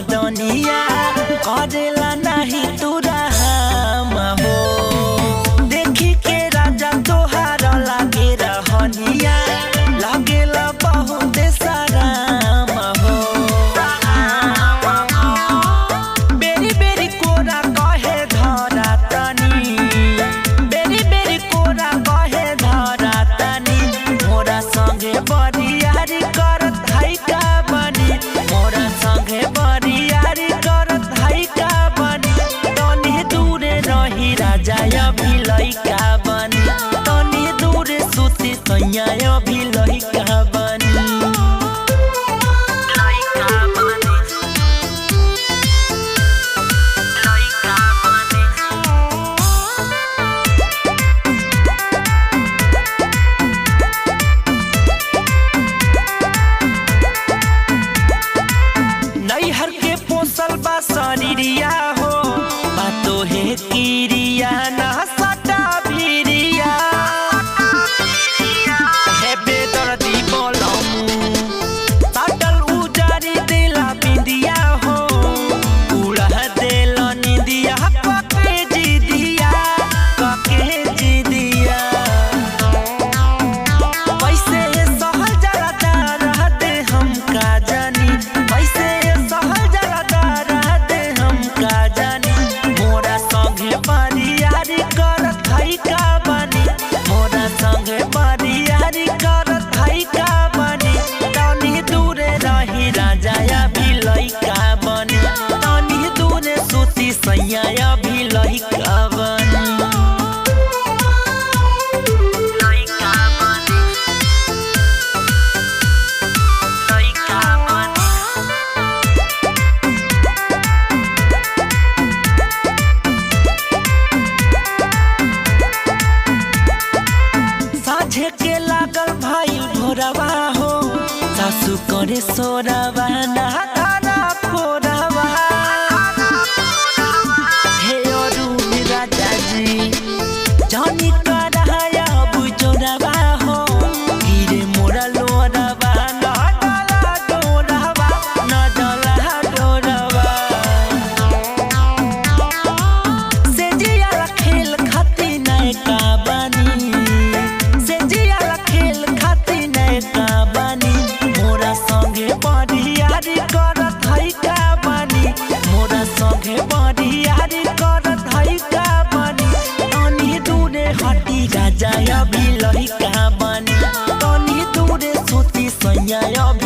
बदनिया करेला नहीं तुरा हम हो। देखी के राजा तोहार लागे रहनिया लागेला बहुत सराम हो। बेरी बेरी कोरा कहे धरा तनी, बेरी बेरी कोरा कहे धरा तनी, मोरा संगे बरियारी करत है का बनी, मोरा संगे बरियारी करत है का बनी। तनी दूरे रही राजा अभी लइका बनी, तनी दूरे सुती सैया अभी लइका बनी। नैहर के पोसल बा शरीरिया हो, बातो है किरिया ना सटा भिरिया। हे बेदर्दी बोलमु साटल उजारी देला बिंदिया हो, उड़ा देला निदिया कके जिदिया, कके जिदिया। पैसे सहल जरा रहते हम का जानी, पैसे सहल जरा रहते हम का जानी। मोरा संगे बरियारी करत है का बनी, मोरा संगे बरियारी करत है का बनी। तनी दूरे रही राजा अभी लइका बनी, तनी दूरे सुती सैया अभी लइका बनी। साझे के लागल भाई भोरवा हो, सासु करे सोरवा ना धारा फोरवा। हे अरुण राजा जी जानी कराया बुझोरवा हो, गिरे मोरा लोरवा ना डाला डोरवा, ना डाला डोरवा। से जिया खेल खाती नहीं का बनी, से जिया खेल खाती नहीं का बनी। मोरा संगे बरियारी करत है का बनी, मोरा संगे बरियारी करत है का बनी। तनी दूरे हटी राजा अभी लइका बनी, तनी दूरे सुती सैया अभी